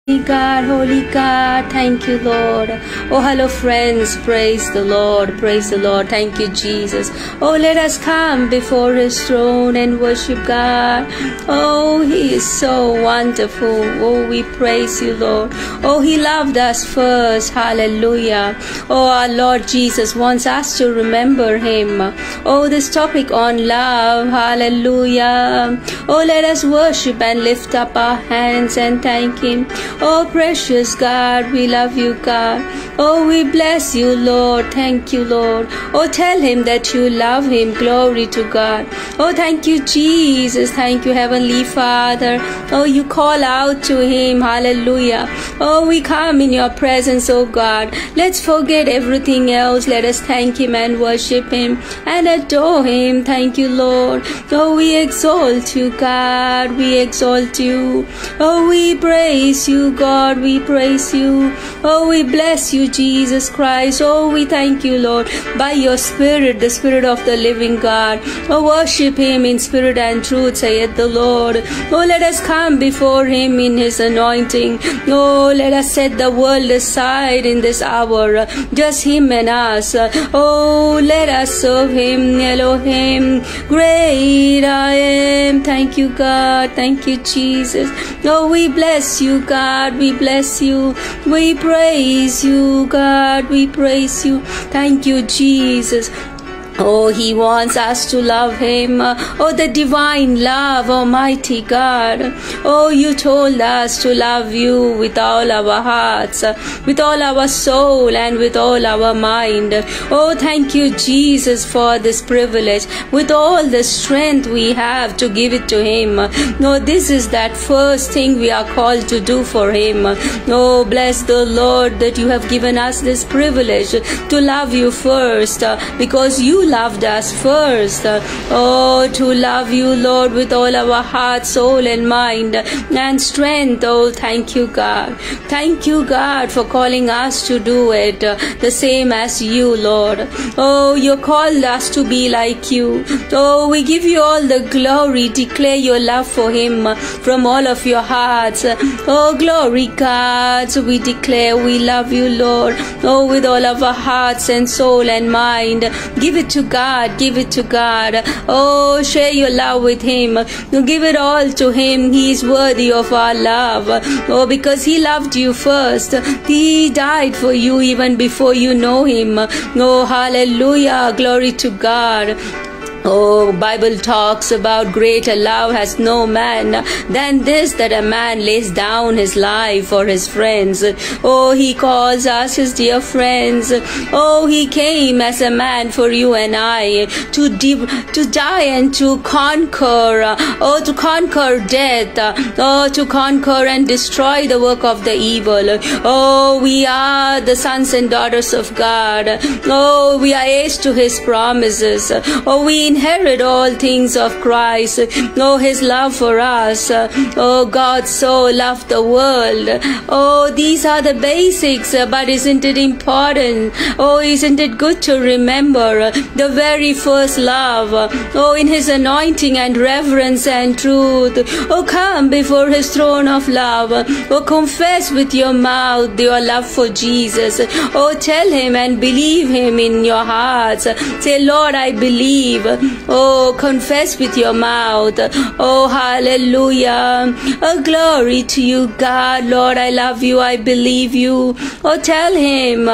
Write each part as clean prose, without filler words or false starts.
Holy God, thank you, Lord. Oh, hello, friends. Praise the Lord. Praise the Lord. Thank you, Jesus. Oh, let us come before His throne and worship God. Oh, He is so wonderful. Oh, we praise you, Lord. Oh, He loved us first. Hallelujah. Oh, our Lord Jesus wants us to remember Him. Oh, this topic on love. Hallelujah. Oh, let us worship and lift up our hands and thank Him. Oh, precious God, we love you, God. Oh, we bless you, Lord. Thank you, Lord. Oh, tell Him that you love Him. Glory to God. Oh, thank you, Jesus. Thank you, Heavenly Father. Oh, you call out to Him. Hallelujah. Oh, we come in your presence, oh God. Let's forget everything else. Let us thank Him and worship Him and adore Him. Thank you, Lord. Oh, we exalt you, God. We exalt you. Oh, we praise you, God. We praise you. Oh, we bless you, Jesus Christ. Oh, we thank you, Lord, by your Spirit, the Spirit of the living God. Oh, worship Him in spirit and truth, saith the Lord. Oh, let us come before Him in His anointing. Oh, let us set the world aside in this hour, just Him and us. Oh, let us serve Him, Elohim. Great I am. Thank you, God. Thank you, Jesus. Oh, we bless you, God. We bless you. We praise you, God. We praise you. Thank you, Jesus. Oh, He wants us to love Him. Oh, the divine love, Almighty God. Oh, you told us to love you with all our hearts, with all our soul, and with all our mind. Oh, thank you, Jesus, for this privilege, with all the strength we have to give it to Him. No, this is that first thing we are called to do for Him. Oh, bless the Lord that you have given us this privilege to love you first, because you loved us first. Oh, to love you, Lord, with all our heart, soul, and mind and strength. Oh, thank you, God. Thank you, God, for calling us to do it the same as you, Lord. Oh, you called us to be like you. Oh, we give you all the glory. Declare your love for Him from all of your hearts. Oh, glory, God. So we declare we love you, Lord. Oh, with all of our hearts and soul and mind. Give it to God. Give it to God. Oh, share your love with Him. Give it all to Him. He is worthy of our love. Oh, because He loved you first. He died for you even before you know Him. Oh, hallelujah. Glory to God. Oh, Bible talks about greater love has no man than this, that a man lays down his life for his friends. Oh, He calls us His dear friends. Oh, He came as a man for you and I to die and to conquer. Oh, to conquer death. Oh, to conquer and destroy the work of the evil. Oh, we are the sons and daughters of God. Oh, we are heirs to His promises. Oh, we inherit all things of Christ. Oh, His love for us. Oh, God so loved the world. Oh, these are the basics, but isn't it important? Oh, isn't it good to remember the very first love? Oh, in His anointing and reverence and truth. Oh, come before His throne of love. Oh, confess with your mouth your love for Jesus. Oh, tell Him and believe Him in your hearts. Say, Lord, I believe. Oh, confess with your mouth. Oh, hallelujah. Oh, glory to you, God. Lord, I love you. I believe you. Oh, tell Him,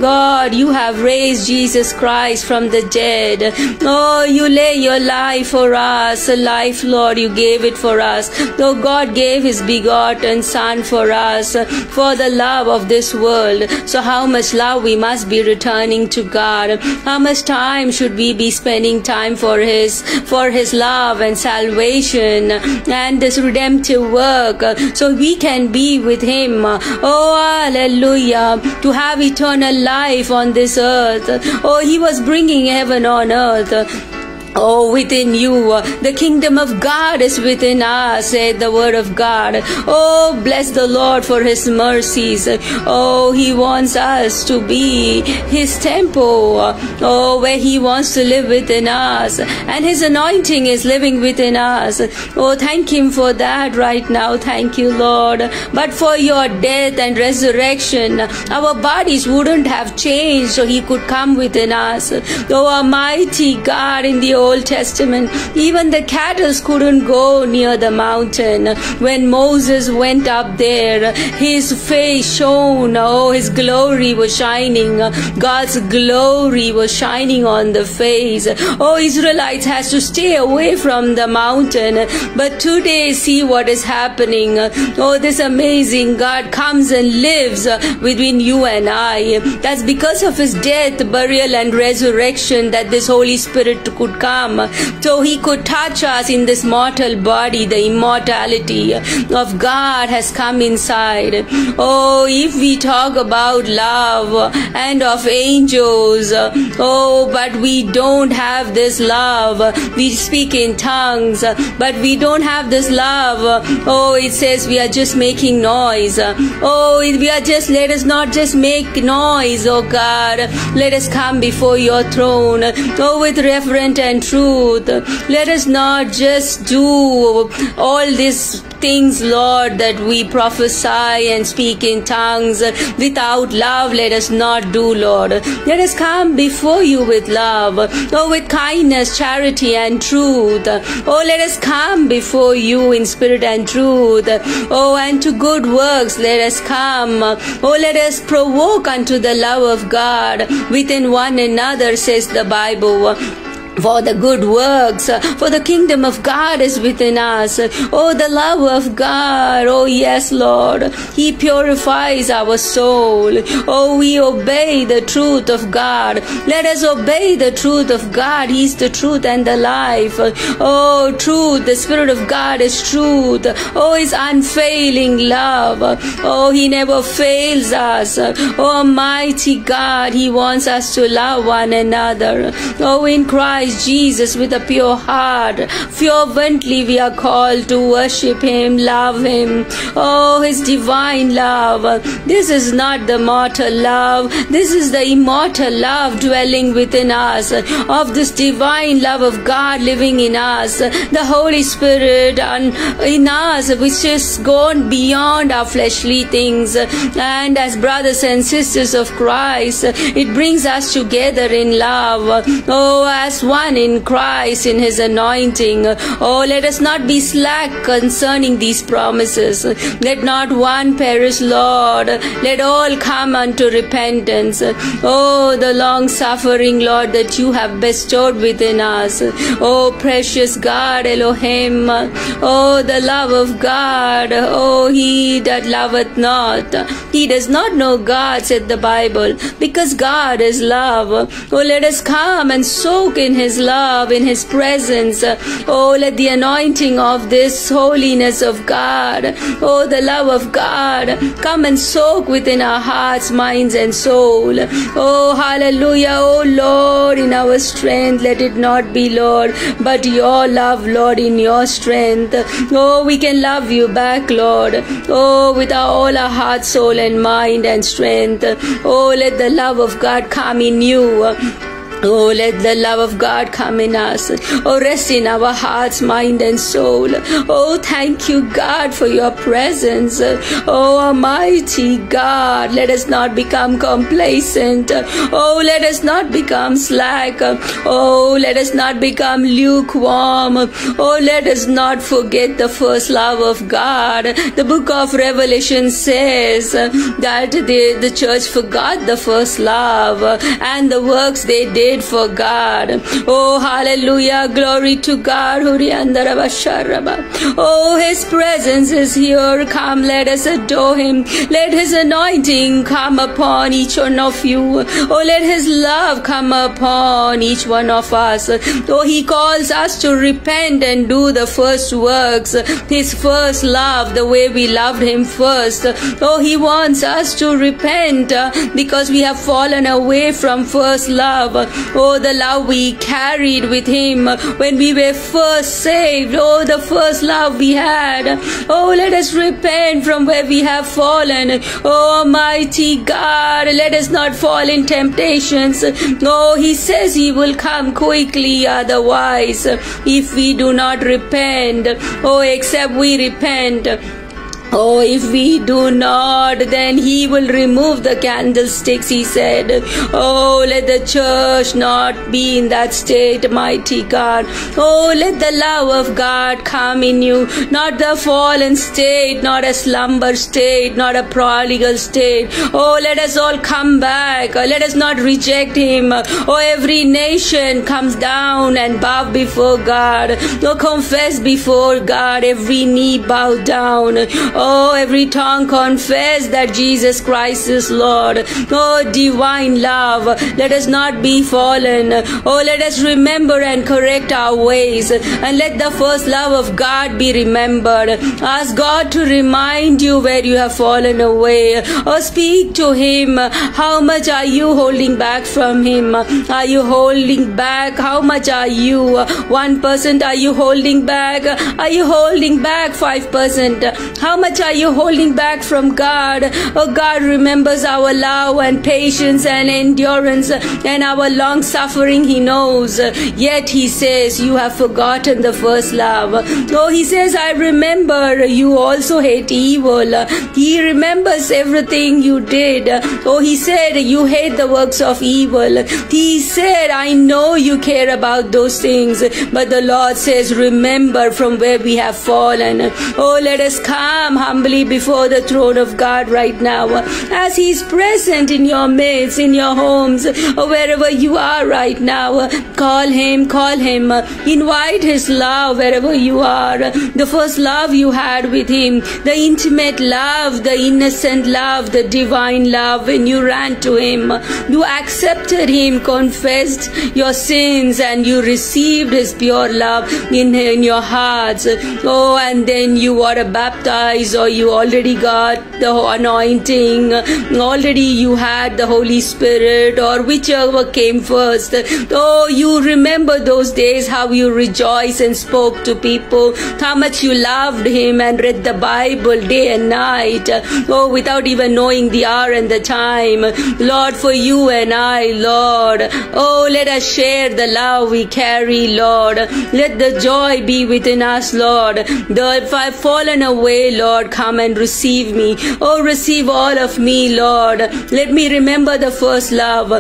God, you have raised Jesus Christ from the dead. Oh, you lay your life for us. A life, Lord, you gave it for us. Oh, God gave His begotten Son for us, for the love of this world. So how much love we must be returning to God? How much time should we be spending time for His love and salvation and this redemptive work, so we can be with Him. Oh, hallelujah, to have eternal life on this earth. Oh, He was bringing heaven on earth. Oh, within you, the kingdom of God is within us, said the word of God. Oh, bless the Lord for his mercies. Oh, he wants us to be his temple. Oh, where he wants to live within us. And his anointing is living within us. Oh, thank him for that right now. Thank you, Lord. But for your death and resurrection, our bodies wouldn't have changed, so he could come within us. Oh, Almighty God, in the Old Testament, even the cattle couldn't go near the mountain. When Moses went up there, his face shone. Oh, his glory was shining. God's glory was shining on the face. Oh, Israelites has to stay away from the mountain. But today, see what is happening. Oh, this amazing God comes and lives between you and I. That's because of his death, burial, and resurrection that this Holy Spirit could come. So he could touch us in this mortal body. The immortality of God has come inside. Oh, if we talk about love and of angels, oh, but we don't have this love. We speak in tongues, but we don't have this love. Oh, it says we are just making noise. Oh, let us not just make noise, oh God. Let us come before your throne, oh, with reverence and truth. Let us not just do all these things, Lord, that we prophesy and speak in tongues without love. Let us not do, Lord. Let us come before you with love, oh, with kindness, charity, and truth. Oh, let us come before you in spirit and truth. Oh, and to good works let us come. Oh, let us provoke unto the love of God within one another, says the Bible. For the good works, for the kingdom of God is within us. Oh, the love of God. Oh, yes, Lord. He purifies our soul. Oh, we obey the truth of God. Let us obey the truth of God. He's the truth and the life. Oh, truth. The Spirit of God is truth. Oh, His unfailing love. Oh, He never fails us. Oh, Almighty God, He wants us to love one another. Oh, in Christ Jesus, with a pure heart, fervently we are called to worship Him, love Him. Oh, His divine love. This is not the mortal love. This is the immortal love dwelling within us, of this divine love of God living in us, the Holy Spirit in us, which is gone beyond our fleshly things. And as brothers and sisters of Christ, it brings us together in love. Oh, as one in Christ, in His anointing. Oh, let us not be slack concerning these promises. Let not one perish, Lord. Let all come unto repentance. Oh, the long suffering, Lord, that you have bestowed within us. Oh, precious God, Elohim. Oh, the love of God. Oh, he that loveth not, he does not know God, said the Bible, because God is love. Oh, let us come and soak in His love, in His presence. Oh, let the anointing of this holiness of God, oh, the love of God, come and soak within our hearts, minds, and soul. Oh, hallelujah. Oh, Lord, in our strength, let it not be, Lord, but your love, Lord, in your strength. Oh, we can love you back, Lord. Oh, with all our heart, soul, and mind and strength. Oh, let the love of God come in you. Oh, let the love of God come in us. Oh, rest in our hearts, mind, and soul. Oh, thank you, God, for your presence. Oh, Almighty God, let us not become complacent. Oh, let us not become slack. Oh, let us not become lukewarm. Oh, let us not forget the first love of God. The book of Revelation says that the church forgot the first love and the works they did for God. Oh, hallelujah. Glory to God. Oh, His presence is here. Come, let us adore Him. Let His anointing come upon each one of you. Oh, let His love come upon each one of us. Oh, He calls us to repent and do the first works. His first love, the way we loved Him first. Oh, He wants us to repent because we have fallen away from first love. Oh, the love we carried with him when we were first saved. Oh, the first love we had. Oh, let us repent from where we have fallen. Oh, Almighty God, let us not fall in temptations. Oh, he says he will come quickly otherwise if we do not repent. Oh, except we repent. Oh, if we do not, then he will remove the candlesticks, he said. Oh, let the church not be in that state, mighty God. Oh, let the love of God come in you, not the fallen state, not a slumber state, not a prodigal state. Oh, let us all come back. Let us not reject him. Oh, every nation comes down and bow before God. Oh, confess before God, every knee bow down. Oh, every tongue confess that Jesus Christ is Lord. Oh, divine love, let us not be fallen. Oh, let us remember and correct our ways, and let the first love of God be remembered. Ask God to remind you where you have fallen away. Oh, speak to him. How much are you holding back from him? Are you holding back? How much are you? 1% are you holding back? Are you holding back 5%? How much are you holding back from God? Oh, God remembers our love and patience and endurance and our long suffering. He knows. Yet he says, you have forgotten the first love. Oh, he says, I remember you also hate evil. He remembers everything you did. Oh, he said, you hate the works of evil. He said, I know you care about those things. But the Lord says, remember from where we have fallen. Oh, let us come humbly before the throne of God right now, as he's present in your midst, in your homes, or wherever you are right now. Call him, invite his love wherever you are. The first love you had with him, the intimate love, the innocent love, the divine love. When you ran to him, you accepted him, confessed your sins, and you received his pure love in your hearts. Oh, and then you were baptized, or you already got the anointing, already you had the Holy Spirit, or whichever came first. Oh, you remember those days, how you rejoiced and spoke to people, how much you loved him and read the Bible day and night. Oh, without even knowing the hour and the time. Lord, for you and I, Lord. Oh, let us share the love we carry, Lord. Let the joy be within us, Lord. If I've fallen away, Lord, come and receive me. Oh, receive all of me, Lord. Let me remember the first love.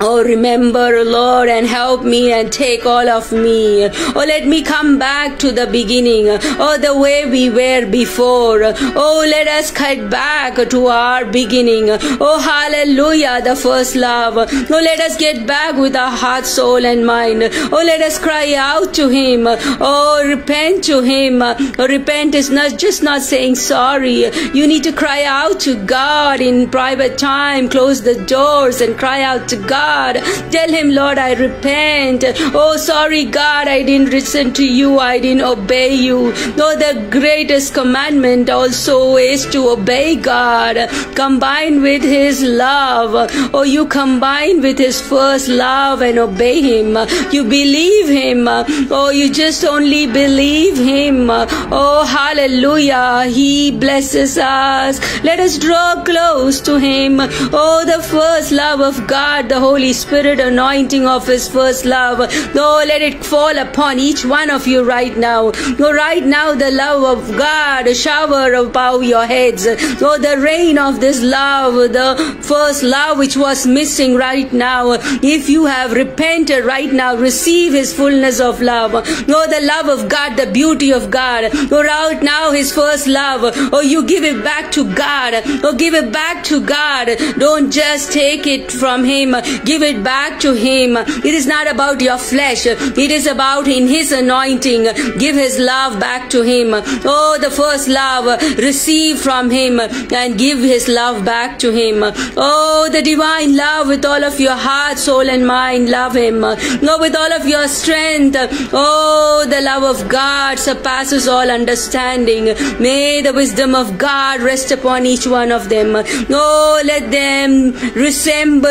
Oh, remember, Lord, and help me and take all of me. Oh, let me come back to the beginning. Oh, the way we were before. Oh, let us cut back to our beginning. Oh, hallelujah, the first love. Oh, let us get back with our heart, soul, and mind. Oh, let us cry out to him. Oh, repent to him. Oh, repent is not just not saying sorry. You need to cry out to God in private time. Close the doors and cry out to God. Tell him, Lord, I repent. Oh, sorry, God, I didn't listen to you. I didn't obey you. No, the greatest commandment also is to obey God. Combine with his love. Oh, you combine with his first love and obey him. You believe him. Oh, you just only believe him. Oh, hallelujah. He blesses us. Let us draw close to him. Oh, the first love of God, the Holy Spirit anointing of his first love. Oh, let it fall upon each one of you right now. Oh, right now, the love of God shower above your heads. Oh, the rain of this love, the first love which was missing right now. If you have repented right now, receive his fullness of love. Oh, the love of God, the beauty of God. Oh, right now, his first love. Oh, you give it back to God. Oh, give it back to God. Don't just take it from him. Give it back to him. It is not about your flesh. It is about in his anointing. Give his love back to him. Oh, the first love, receive from him and give his love back to him. Oh, the divine love with all of your heart, soul, and mind. Love him. Oh, with all of your strength. Oh, the love of God surpasses all understanding. May the wisdom of God rest upon each one of them. Oh, let them resemble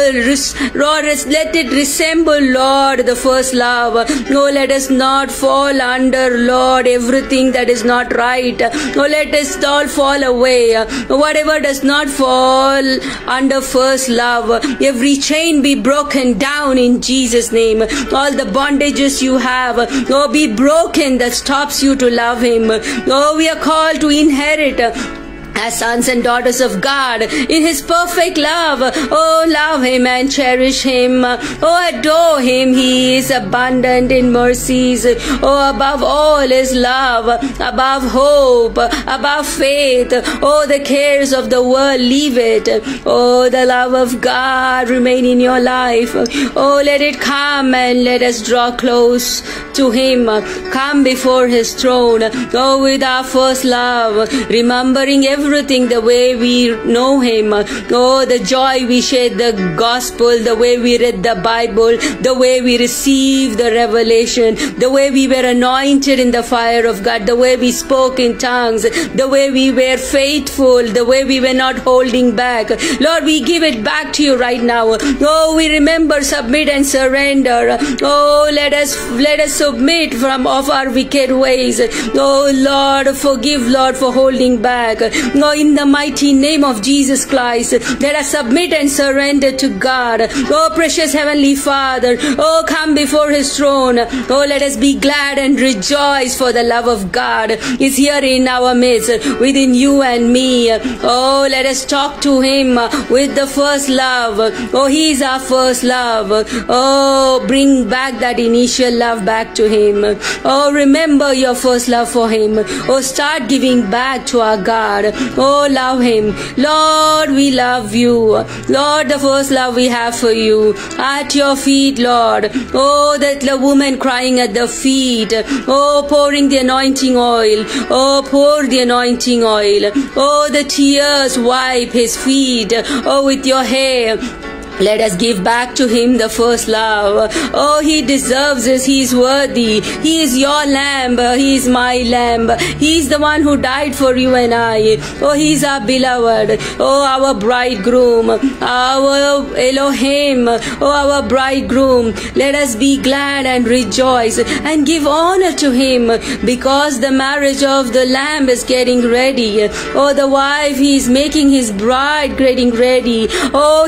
Lord, let it resemble, Lord, the first love. Oh, let us not fall under, Lord, everything that is not right. Oh, let us all fall away. Whatever does not fall under first love, every chain be broken down in Jesus' name. All the bondages you have, oh, be broken that stops you to love Him. Oh, we are called to inherit as sons and daughters of God in His perfect love. Oh, love Him and cherish Him. Oh, adore Him. He is abundant in mercies. Oh, above all is love, above hope, above faith. Oh, the cares of the world, leave it. Oh, the love of God remain in your life. Oh, let it come and let us draw close to Him. Come before His throne. Oh, with our first love, remembering everything the way we know Him. Oh, the joy we shared the gospel, the way we read the Bible, the way we received the revelation, the way we were anointed in the fire of God, the way we spoke in tongues, the way we were faithful, the way we were not holding back. Lord, we give it back to you right now. Oh, we remember, submit and surrender. Oh, let us submit from off our wicked ways. Oh, Lord, forgive, Lord, for holding back. Oh, in the mighty name of Jesus Christ, let us submit and surrender to God. Oh, precious Heavenly Father, oh, come before His throne. Oh, let us be glad and rejoice, for the love of God is here in our midst, within you and me. Oh, let us talk to Him with the first love. Oh, He is our first love. Oh, bring back that initial love back to Him. Oh, remember your first love for Him. Oh, start giving back to our God. Oh, love Him. Lord, we love you. Lord, the first love we have for you. At your feet, Lord. Oh, that the woman crying at the feet. Oh, pouring the anointing oil. Oh, pour the anointing oil. Oh, the tears wipe His feet. Oh, with your hair. Let us give back to Him the first love. Oh, He deserves it. He is worthy. He is your lamb. He is my lamb. He is the one who died for you and I. Oh, He is our beloved. Oh, our bridegroom. Our Elohim. Oh, our bridegroom. Let us be glad and rejoice and give honor to Him, because the marriage of the lamb is getting ready. Oh, the wife, He is making His bride getting ready. Oh,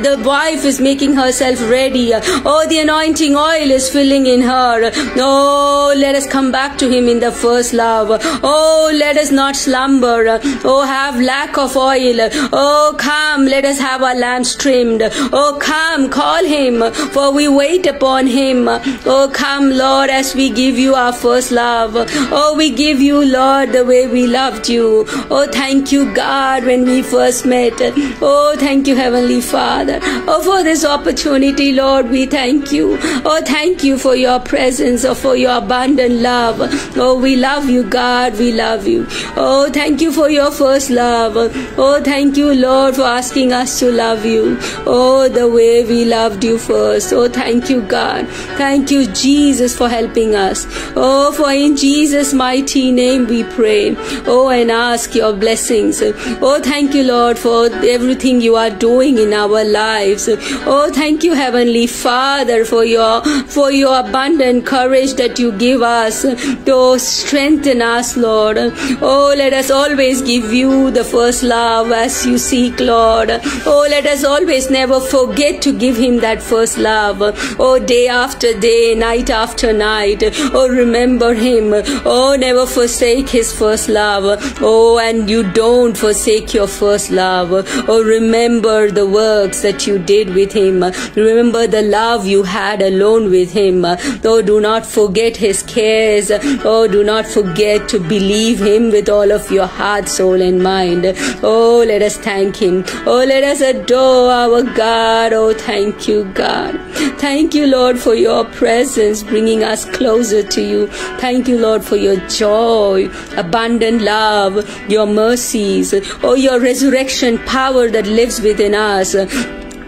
the wife is making herself ready. Oh, the anointing oil is filling in her. Oh, let us come back to Him in the first love. Oh, let us not slumber. Oh, have lack of oil. Oh, come, let us have our lamps trimmed. Oh, come, call Him, for we wait upon Him. Oh, come, Lord, as we give you our first love. Oh, we give you, Lord, the way we loved you. Oh, thank you, God, when we first met. Oh, thank you, Heavenly Father. Oh, for this opportunity, Lord, we thank you. Oh, thank you for your presence, oh, for your abundant love. Oh, we love you, God, we love you. Oh, thank you for your first love. Oh, thank you, Lord, for asking us to love you. Oh, the way we loved you first. Oh, thank you, God. Thank you, Jesus, for helping us. Oh, for in Jesus' mighty name we pray. Oh, and ask your blessings. Oh, thank you, Lord, for everything you are doing in our lives. Oh, thank you, Heavenly Father, for your abundant courage that you give us to strengthen us, Lord. Oh, let us always give you the first love as you seek, Lord. Oh, let us always never forget to give Him that first love. Oh, day after day, night after night. Oh, remember Him. Oh, never forsake His first love. Oh, and you don't forsake your first love. Oh, remember the works that you did with Him. Remember the love you had alone with Him. Oh, do not forget His cares. Oh, do not forget to believe Him with all of your heart, soul and mind. Oh, let us thank Him. Oh, let us adore our God. Oh, thank you, God. Thank you, Lord, for your presence bringing us closer to you. Thank you, Lord, for your joy, abundant love, your mercies, oh, your resurrection power that lives within us.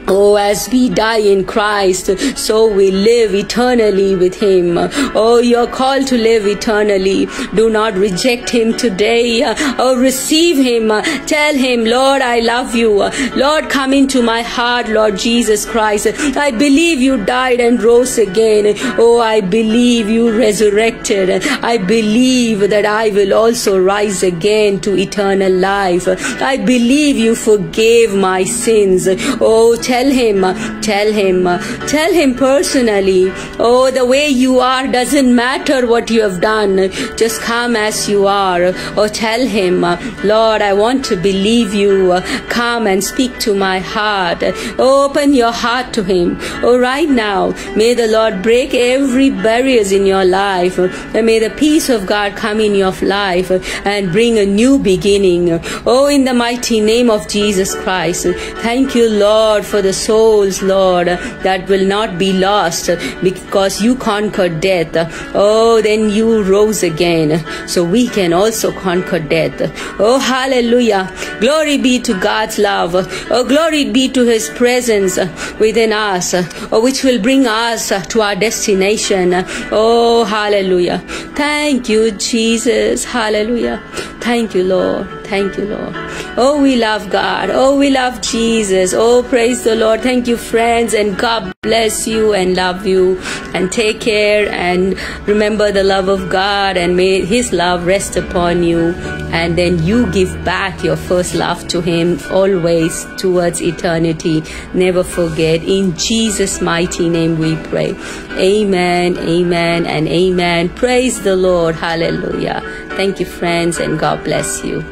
Oh, as we die in Christ, so we live eternally with Him. Oh, you're called to live eternally. Do not reject Him today. Oh, receive Him. Tell Him, Lord, I love you. Lord, come into my heart, Lord Jesus Christ. I believe you died and rose again. Oh, I believe you resurrected. I believe that I will also rise again to eternal life. I believe you forgave my sins. Oh, tell him personally. Oh, the way you are doesn't matter what you have done. Just come as you are. Oh, tell him, Lord, I want to believe you. Come and speak to my heart. Open your heart to Him. Oh, right now, may the Lord break every barriers in your life. And may the peace of God come in your life and bring a new beginning. Oh, in the mighty name of Jesus Christ. Thank you, Lord, for the souls, Lord, that will not be lost because you conquered death. Oh, then you rose again, so we can also conquer death. Oh, hallelujah. Glory be to God's love. Oh, glory be to His presence within us, which will bring us to our destination. Oh, hallelujah. Thank you, Jesus. Hallelujah. Thank you, Lord. Thank you, Lord. Oh, we love God. Oh, we love Jesus. Oh, praise the Lord. Thank you, friends, and God bless you and love you, and take care and remember the love of God, and may His love rest upon you, and then you give back your first love to Him always towards eternity. Never forget. In Jesus' mighty name we pray. Amen, amen, and amen. Praise the Lord. Hallelujah. Thank you, friends, and God bless you.